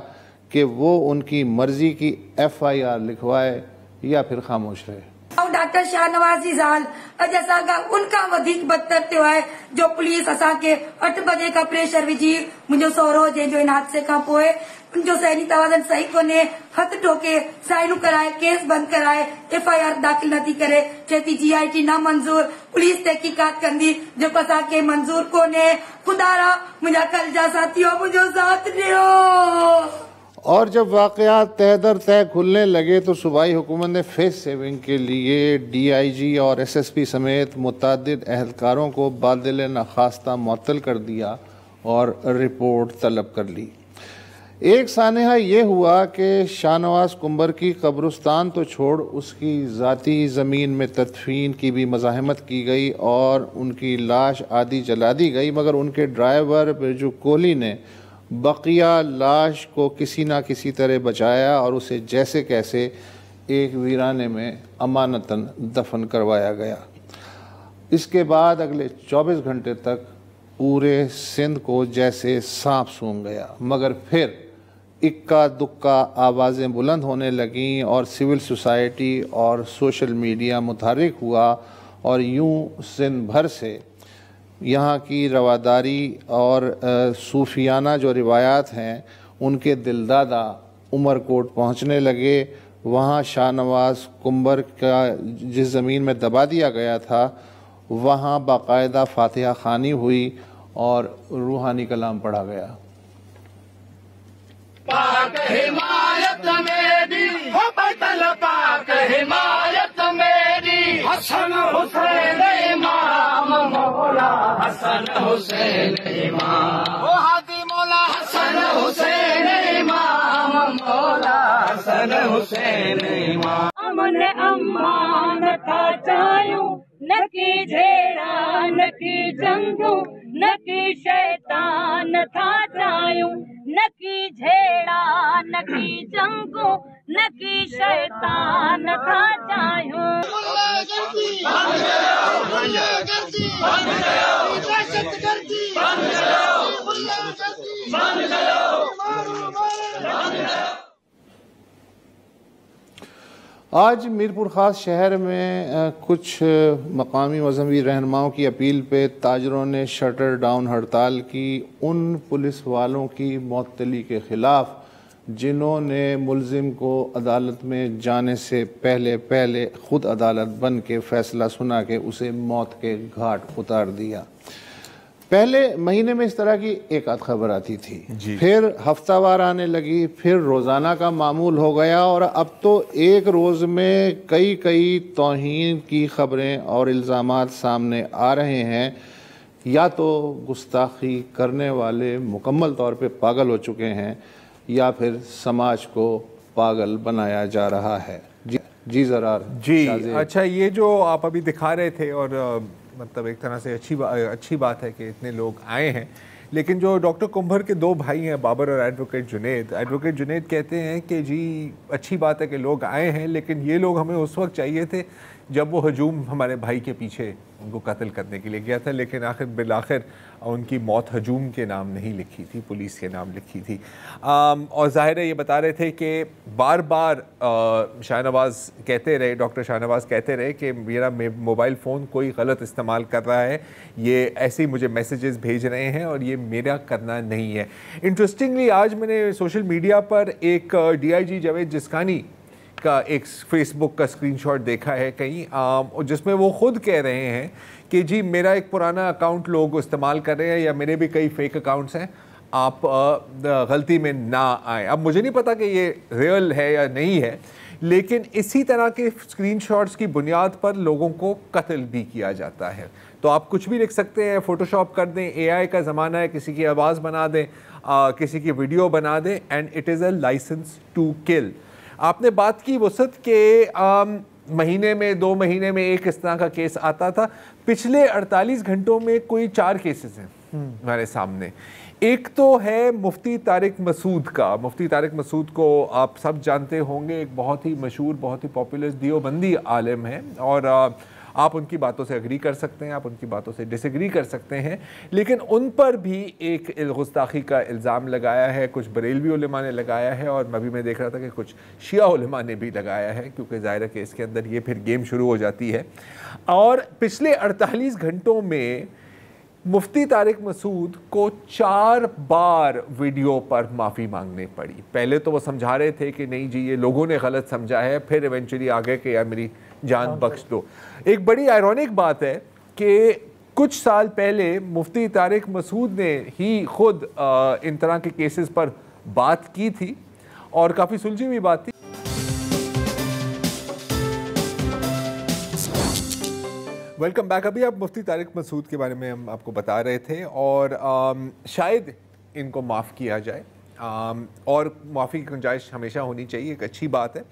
कि वो उनकी मर्जी की FIR लिखवाए या फिर खामोश रहे। डॉक्टर शाहनवाज जी ज़ाल अॼु असांखां उनखां वधीक बदतर थियो आहे जो पुलिस असांखे 8 बजे का प्रेशर विझी मुंहिंजो सहुरो जंहिंजो इन हादसे खां पोइ उनजो सैनी तवाज़न सही कोन्हे, हथ ठोके साइनूं कराए केस बंद कराए FIR दाख़िल नथी करे, चए थी GIT ना मंज़ूर, पुलिस तहकीकात कंदी, जेको असांखे मंज़ूर कोन्हे। खुदारा मुंहिंजा कलजा साथियो मुंहिंजो साथ ॾियो। और जब वाक़यात तय दर तय खुलने लगे तो सूबाई हुकूमत ने फेस सेविंग के लिए DIG और SSP समेत मुतअद्दिद एहलकारों को बादिल नखास्ता मुअत्तल कर दिया और रिपोर्ट तलब कर ली। एक सानहा ये हुआ कि शाहनवाज कुंबर की कब्रिस्तान तो छोड़ उसकी ज़ाती ज़मीन में तदफीन की भी मज़ाहमत की गई और उनकी लाश आधी जला दी गई, मगर उनके ड्राइवर बिरजू कोहली ने बकिया लाश को किसी ना किसी तरह बचाया और उसे जैसे कैसे एक वीराने में अमानतन दफन करवाया गया। इसके बाद अगले 24 घंटे तक पूरे सिंध को जैसे सांप सूंघ गया, मगर फिर इक्का दुक्का आवाज़ें बुलंद होने लगीं और सिविल सोसाइटी और सोशल मीडिया मुतहर्रिक हुआ और यूं सिंध भर से यहाँ की रवादारी और सूफियाना जो रिवायात हैं उनके दिलदादा उमरकोट पहुँचने लगे। वहाँ शाहनवाज कुंबर का जिस ज़मीन में दबा दिया गया था वहाँ बाकायदा फातिहा खानी हुई और रूहानी कलाम पढ़ा गया। पाक हिमायत मेरी हो बदल पाक हिमायत मेरी हसन हुसैन हसन हुसैन इमाम, ओ हादी मौला हसन हुसैन इमाम, मौला हसन हुसैन इमाम। अमन अम्मान था चायूं न की झेड़ा न की जंगू न की शैतान था चायूं न की झेड़ा न की जंगू न की शैतान था चायूं। आज मीरपुर ख़ास शहर में कुछ मकामी मजहबी रहनुमाओं की अपील पे ताजरों ने शटर डाउन हड़ताल की उन पुलिस वालों की मअतली के ख़िलाफ़ जिन्होंने मुलजिम को अदालत में जाने से पहले ख़ुद अदालत बन के फ़ैसला सुना के उसे मौत के घाट उतार दिया। पहले महीने में इस तरह की एक आध खबर आती थी, फिर हफ्तावार आने लगी, फिर रोज़ाना का मामूल हो गया और अब तो एक रोज़ में कई तौहीन की खबरें और इल्ज़ामात सामने आ रहे हैं। या तो गुस्ताखी करने वाले मुकम्मल तौर पे पागल हो चुके हैं या फिर समाज को पागल बनाया जा रहा है। जी ज़रार जी। अच्छा, ये जो आप अभी दिखा रहे थे और मतलब एक तरह से अच्छी बात है कि इतने लोग आए हैं, लेकिन जो डॉक्टर कुंभर के दो भाई हैं बाबर और एडवोकेट जुनेद कहते हैं कि जी अच्छी बात है कि लोग आए हैं, लेकिन ये लोग हमें उस वक्त चाहिए थे जब वो हजूम हमारे भाई के पीछे उनको कत्ल करने के लिए गया था, लेकिन बिलाखिर उनकी मौत हजूम के नाम नहीं लिखी थी, पुलिस के नाम लिखी थी। और ज़ाहिर है ये बता रहे थे कि बार बार शाहनवाज़ कहते रहे, डॉक्टर शाहनवाज़ कहते रहे कि मेरा मोबाइल फ़ोन कोई गलत इस्तेमाल कर रहा है, ये ऐसे ही मुझे मैसेजेस भेज रहे हैं और ये मेरा करना नहीं है। इंटरेस्टिंगली आज मैंने सोशल मीडिया पर एक DIG जावेद जिस्कानी का एक फेसबुक का स्क्रीनशॉट देखा है कहीं, जिसमें वो खुद कह रहे हैं कि जी मेरा एक पुराना अकाउंट लोग इस्तेमाल कर रहे हैं या मेरे भी कई फेक अकाउंट्स हैं, आप गलती में ना आए। अब मुझे नहीं पता कि ये रियल है या नहीं है, लेकिन इसी तरह के स्क्रीनशॉट्स की बुनियाद पर लोगों को कत्ल भी किया जाता है। तो आप कुछ भी लिख सकते हैं, फ़ोटोशॉप कर दें, AI का ज़माना है, किसी की आवाज़ बना दें, किसी की वीडियो बना दें, and it is a licence to kill. आपने बात की वसत के महीने में 2 महीने में एक इस तरह का केस आता था। पिछले 48 घंटों में कोई 4 केसेस हैं हमारे सामने। एक तो है मुफ्ती तारिक मसूद का। मुफ्ती तारिक मसूद को आप सब जानते होंगे, एक बहुत ही मशहूर, बहुत ही पॉपुलर देवबंदी आलिम है और आप उनकी बातों से एग्री कर सकते हैं, आप उनकी बातों से डिसएग्री कर सकते हैं, लेकिन उन पर भी एक गुस्ताखी का इल्ज़ाम लगाया है, कुछ बरेलवी उलमा ने लगाया है और मैं देख रहा था कि कुछ शिया उलमा ने भी लगाया है, क्योंकि ज़ाहिर है कि इसके अंदर ये फिर गेम शुरू हो जाती है। और पिछले 48 घंटों में मुफ्ती तारिक मसूद को 4 बार वीडियो पर माफ़ी मांगनी पड़ी। पहले तो वो समझा रहे थे कि नहीं जी ये लोगों ने गलत समझा है, फिर इवेंचुअली आ गए कि यार मेरी जान बख्श दो। एक बड़ी आयरॉनिक बात है कि कुछ साल पहले मुफ्ती तारिक मसूद ने ही खुद इन तरह के केसेस पर बात की थी और काफ़ी सुलझी हुई बात थी। Welcome back. अभी आप मुफ्ती तारिक मसूद के बारे में हम आपको बता रहे थे और शायद इनको माफ़ किया जाए और माफ़ी की गुंजाइश हमेशा होनी चाहिए, एक अच्छी बात है।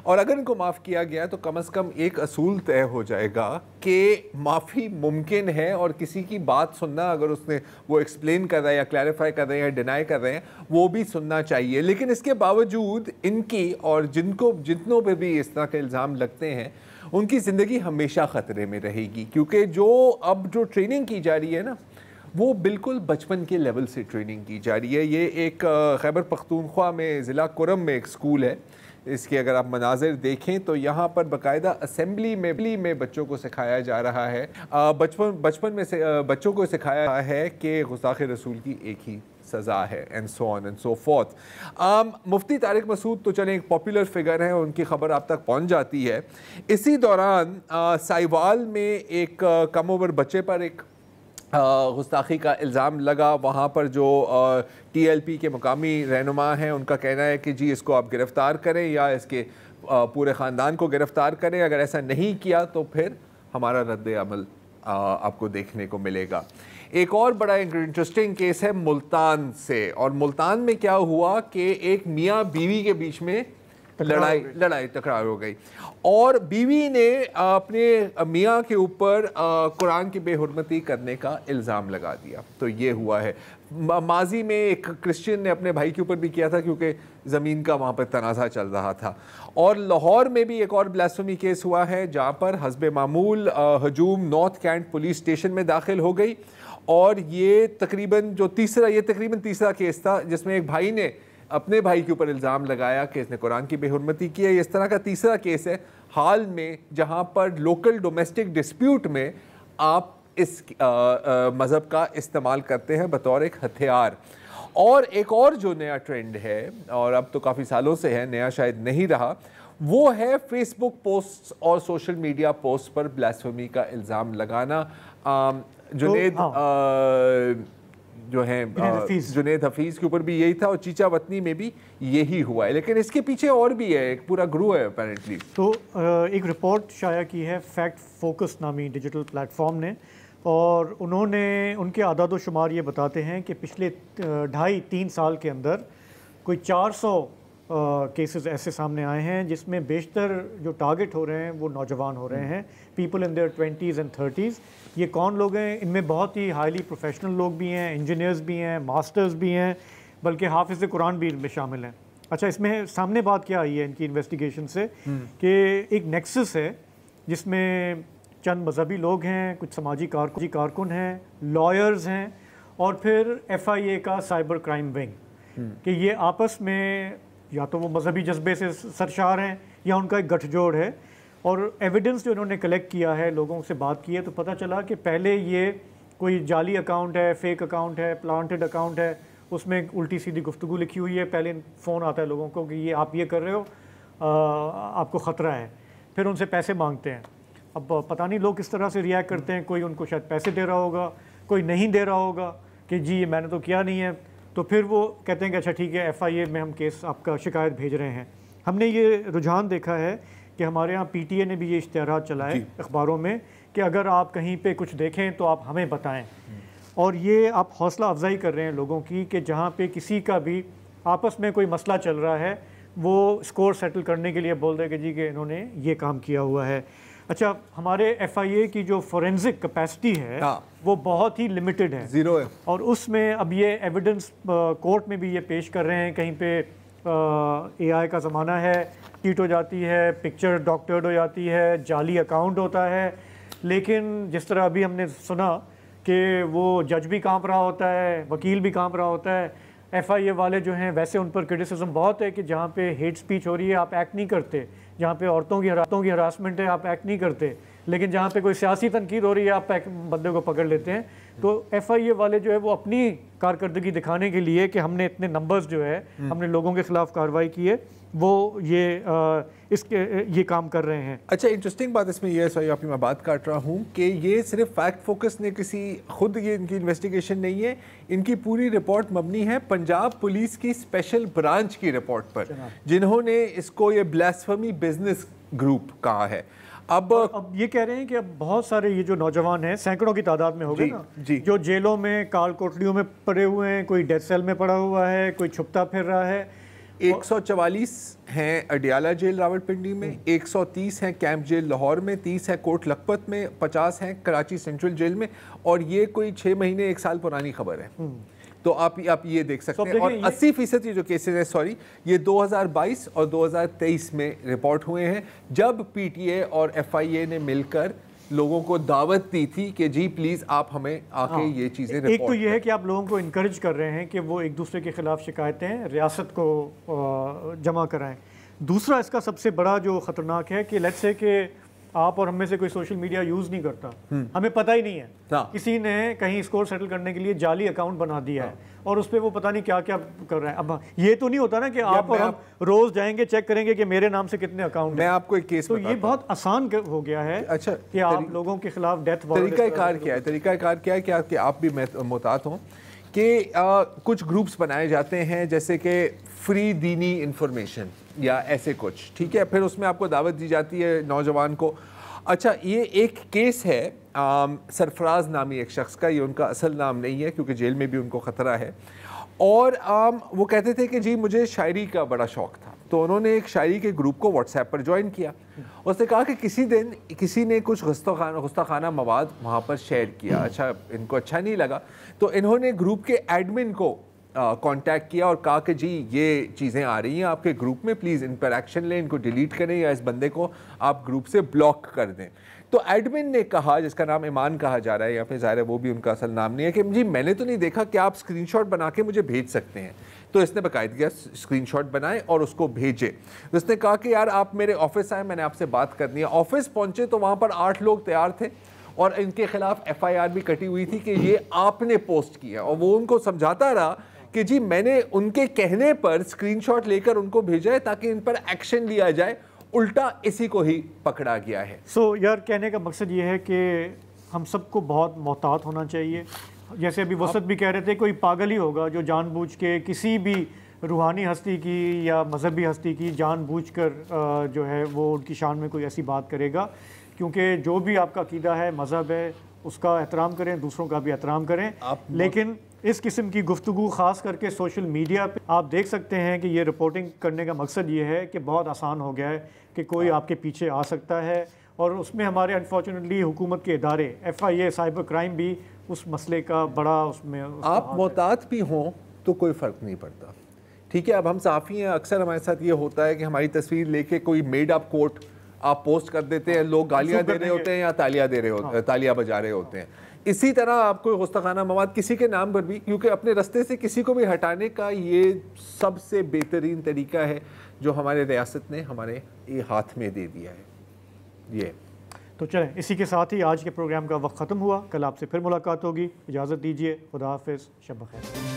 और अगर इनको माफ़ किया गया तो कम से कम एक असूल तय हो जाएगा कि माफ़ी मुमकिन है और किसी की बात सुनना, अगर उसने वो एक्सप्लेन कर रहा है या क्लैरिफाई कर रहे हैं या डिनाई कर रहे हैं, वो भी सुनना चाहिए। लेकिन इसके बावजूद इनकी और जितनों पे भी इस तरह के इल्ज़ाम लगते हैं उनकी ज़िंदगी हमेशा ख़तरे में रहेगी, क्योंकि जो ट्रेनिंग की जा रही है ना, वो बिल्कुल बचपन के लेवल से ट्रेनिंग की जा रही है। ये एक खैबर पख्तूनख्वा में ज़िला कुरम में एक स्कूल है। इसके अगर आप मनाजिर देखें तो यहाँ पर बाकायदा असेंबली में बच्चों को सिखाया जा रहा है, बचपन में से बच्चों को सिखाया है कि गुस्ताखे रसूल की एक ही सज़ा है, and so on and so forth. Mufti Tariq Masood तो चले एक पॉपुलर फिगर है, उनकी खबर आप तक पहुँच जाती है। इसी दौरान साहिवाल में एक कम उम्र बच्चे पर एक गुस्ताखी का इल्ज़ाम लगा। वहाँ पर जो TLP के मुकामी रहनुमा हैं उनका कहना है कि जी इसको आप गिरफ़्तार करें या इसके पूरे ख़ानदान को गिरफ़्तार करें, अगर ऐसा नहीं किया तो फिर हमारा रद्द अमल आपको देखने को मिलेगा। एक और बड़ा इंटरेस्टिंग केस है मुल्तान से, और मुल्तान में क्या हुआ कि एक मियाँ बीवी के बीच में लड़ाई तकरार हो गई, और बीवी ने अपने मियाँ के ऊपर कुरान की बेहुरमती करने का इल्ज़ाम लगा दिया। तो ये हुआ है। माजी में एक क्रिश्चियन ने अपने भाई के ऊपर भी किया था, क्योंकि ज़मीन का वहाँ पर तनाज़ा चल रहा था। और लाहौर में भी एक और ब्लास्फेमी केस हुआ है, जहाँ पर हस्बे मामूल हजूम नॉर्थ कैंट पुलिस स्टेशन में दाखिल हो गई, और ये तकरीबन तीसरा केस था जिसमें एक भाई ने अपने भाई के ऊपर इल्ज़ाम लगाया कि इसने कुरान की बेहुरमती की है। इस तरह का तीसरा केस है हाल में, जहाँ पर लोकल डोमेस्टिक डिस्प्यूट में आप इस मज़हब का इस्तेमाल करते हैं बतौर एक हथियार। और एक और जो नया ट्रेंड है, और अब तो काफ़ी सालों से है, नया शायद नहीं रहा, वो है फेसबुक पोस्ट और सोशल मीडिया पोस्ट पर ब्लास्फेमी का इल्ज़ाम लगाना। जुनेद जो हैं जुनेद हफीज़ के ऊपर भी यही था, और चीचा वतनी में भी यही हुआ है। लेकिन इसके पीछे और भी है, एक पूरा ग्रुप है अपेरेंटली। तो एक रिपोर्ट शाया की है फैक्ट फोकस नामी डिजिटल प्लेटफॉर्म ने, और उन्होंने उनके आदाद शुमार ये बताते हैं कि पिछले 2.5-3 साल के अंदर कोई 400 केसेस ऐसे सामने आए हैं जिसमें बेशतर जो टारगेट हो रहे हैं वो नौजवान हो रहे हैं, people in their 20s and 30s। ये कौन लोग हैं? इनमें बहुत ही हाईली प्रोफेशनल लोग भी हैं, इंजीनियर्स भी हैं, मास्टर्स भी हैं, बल्कि हाफिज़ कुरान भी इनमें शामिल हैं। अच्छा, इसमें सामने बात क्या आई है इनकी इन्वेस्टिगेशन से कि एक नेक्सस है जिसमें चंद मजहबी लोग हैं, कुछ समाजी कारकुन हैं, लॉयर्स हैं, और फिर FIA का साइबर क्राइम विंग, कि ये आपस में या तो वो मजहबी जज्बे से सरशार हैं या उनका एक गठजोड़ है। और एविडेंस जो इन्होंने कलेक्ट किया है, लोगों से बात की है, तो पता चला कि पहले ये कोई जाली अकाउंट है, फेक अकाउंट है, प्लांटेड अकाउंट है, उसमें उल्टी सीधी गुफ्तगू लिखी हुई है। पहले फ़ोन आता है लोगों को कि ये आप ये कर रहे हो, आपको ख़तरा है, फिर उनसे पैसे मांगते हैं। अब पता नहीं लोग किस तरह से रिएक्ट करते हैं, कोई उनको शायद पैसे दे रहा होगा, कोई नहीं दे रहा होगा कि जी ये मैंने तो किया नहीं है, तो फिर वो कहते हैं कि अच्छा ठीक है FIA में हम केस आपका शिकायत भेज रहे हैं। हमने ये रुझान देखा है कि हमारे यहाँ PTA ने भी ये इश्तिहार चलाए अखबारों में कि अगर आप कहीं पे कुछ देखें तो आप हमें बताएं, और ये आप हौसला अफजाई कर रहे हैं लोगों की कि जहाँ पे किसी का भी आपस में कोई मसला चल रहा है वो स्कोर सेटल करने के लिए बोल दे कि जी कि इन्होंने ये काम किया हुआ है। अच्छा, हमारे FIA की जो फोरेंसिक कैपेसिटी है वो बहुत ही लिमिटेड है, ज़ीरो है, और उसमें अब ये एविडेंस कोर्ट में भी ये पेश कर रहे हैं। कहीं पे AI का ज़माना है, चीट हो जाती है, पिक्चर डॉक्टर्ड हो जाती है, जाली अकाउंट होता है, लेकिन जिस तरह अभी हमने सुना कि वो जज भी कांप रहा होता है, वकील भी कांप रहा होता है। FIA वाले जो हैं वैसे उन पर क्रिटिसिज्म बहुत है कि जहाँ पे हेट स्पीच हो रही है आप एक्ट नहीं करते, जहाँ पे औरतों की हरासमेंट है आप एक्ट नहीं करते, लेकिन जहाँ पे कोई सियासी तनकीद हो रही है आप बंदे को पकड़ लेते हैं। तो FIA वाले जो है वो अपनी कारकर्दगी दिखाने के लिए कि हमने इतने नंबर्स जो है हमने लोगों के खिलाफ कार्रवाई की है, वो ये काम कर रहे हैं। अच्छा, इंटरेस्टिंग बात इसमें यह है, सॉरी आपकी मैं बात काट रहा हूँ, कि ये सिर्फ फैक्ट फोकस ने खुद ये इनकी इन्वेस्टिगेशन नहीं है, इनकी पूरी रिपोर्ट मबनी है पंजाब पुलिस की स्पेशल ब्रांच की रिपोर्ट पर, जिन्होंने इसको ये ब्लास्फेमी बिजनेस ग्रुप कहा है। अब ये कह रहे हैं कि अब बहुत सारे ये जो नौजवान हैं सैकड़ों की तादाद में हो गए ना, जो जेलों में काल कोठरियों में पड़े हुए हैं, कोई डेथ सेल में पड़ा हुआ है, कोई छुपता फिर रहा है। 144 हैं अडियाला जेल रावलपिंडी में, 130 हैं कैंप जेल लाहौर में, 30 है कोट लखपत में, 50 हैं कराची सेंट्रल जेल में, और ये कोई 6 महीने 1 साल पुरानी खबर है। तो आप ये देख सकते हैं। और 80% ये जो केसेस है, सॉरी, ये 2022 और 2023 में रिपोर्ट हुए हैं, जब PTA और FIA ने मिलकर लोगों को दावत दी थी कि जी प्लीज़ आप हमें आके ये चीज़ें रिपोर्ट। एक तो ये है कि आप लोगों को इनकरेज कर रहे हैं कि वो एक दूसरे के खिलाफ शिकायतें रियासत को जमा कराएं। दूसरा इसका सबसे बड़ा जो ख़तरनाक है कि लेट्स से कि आप और हम में से कोई सोशल मीडिया यूज़ नहीं करता, हमें पता ही नहीं है, किसी ने कहीं स्कोर सेटल करने के लिए जाली अकाउंट बना दिया है और उस पर वो पता नहीं क्या क्या कर रहा है। अब ये तो नहीं होता ना कि आप और हम रोज़ जाएंगे चेक करेंगे कि मेरे नाम से कितने अकाउंट। मैं आपको एक केस, तो ये बहुत आसान हो गया है। अच्छा, कि आप लोगों के खिलाफ डेथ तरीकाकार क्या है कि आप भी मोहतात हों कि कुछ ग्रुप्स बनाए जाते हैं, जैसे कि फ्री दीनी इंफॉर्मेशन या ऐसे कुछ, ठीक है, फिर उसमें आपको दावत दी जाती है नौजवान को, अच्छा, ये एक केस है सरफराज नामी एक शख्स का, ये उनका असल नाम नहीं है क्योंकि जेल में भी उनको ख़तरा है, और वो कहते थे कि जी मुझे शायरी का बड़ा शौक़ था, तो उन्होंने एक शायरी के ग्रुप को व्हाट्सएप पर ज्वाइन किया। उसने कहा कि किसी दिन किसी ने कुछ गुस्ताखाना मवाद वहाँ पर शेयर किया, अच्छा इनको अच्छा नहीं लगा, तो इन्होंने ग्रुप के एडमिन को कांटेक्ट किया और कहा कि जी ये चीज़ें आ रही हैं आपके ग्रुप में, प्लीज़ इन पर एक्शन लें, इनको डिलीट करें या इस बंदे को आप ग्रुप से ब्लॉक कर दें। तो एडमिन ने कहा, जिसका नाम ईमान कहा जा रहा है या फिर ज़ाहिर है वो भी उनका असल नाम नहीं है, कि जी मैंने तो नहीं देखा, कि आप स्क्रीनशॉट बना के मुझे भेज सकते हैं। तो इसने बाकायदगी स्क्रीनशॉट बनाए और उसको भेजे। तो इसने कहा कि यार आप मेरे ऑफिस आए, मैंने आपसे बात करनी है। ऑफिस पहुंचे तो वहाँ पर 8 लोग तैयार थे और इनके खिलाफ FIR भी कटी हुई थी कि ये आपने पोस्ट किया, और वो उनको समझाता रहा कि जी मैंने उनके कहने पर स्क्रीनशॉट लेकर उनको भेजा है ताकि इन पर एक्शन लिया जाए, उल्टा इसी को ही पकड़ा गया है। यार कहने का मकसद ये है कि हम सबको बहुत मोहतात होना चाहिए। जैसे अभी वसत भी कह रहे थे, कोई पागल ही होगा जो जानबूझ के किसी भी रूहानी हस्ती की या मजहबी हस्ती की जानबूझकर जो है वो उनकी शान में कोई ऐसी बात करेगा, क्योंकि जो भी आपका अकीदा है, मज़हब है, उसका एहतराम करें, दूसरों का भी एहतराम करें। लेकिन इस किस्म की गुफ्तगू ख़ास करके सोशल मीडिया पे आप देख सकते हैं कि ये रिपोर्टिंग करने का मकसद ये है कि बहुत आसान हो गया है कि कोई आपके पीछे आ सकता है, और उसमें हमारे अनफॉर्चुनेटली हुकूमत के इदारे FIA साइबर क्राइम भी उस मसले का बड़ा उसमें आप मोहतात भी हों तो कोई फ़र्क नहीं पड़ता। ठीक है, अब हम साफ़ी हैं, अक्सर हमारे साथ ये होता है कि हमारी तस्वीर लेके कोई मेड अप कोट आप पोस्ट कर देते हैं, लोग गालियाँ दे रहे होते हैं या तालियाँ दे रहे होते हैं, तालियाँ बजा रहे होते हैं। इसी तरह आपको गुस्ताखाना मवाद किसी के नाम पर भी, क्योंकि अपने रास्ते से किसी को भी हटाने का ये सबसे बेहतरीन तरीका है जो हमारे रियासत ने हमारे हाथ में दे दिया है। ये तो चलें, इसी के साथ ही आज के प्रोग्राम का वक्त ख़त्म हुआ। कल आपसे फिर मुलाकात होगी, इजाज़त दीजिए, खुदा हाफिज़, शब बख़ैर।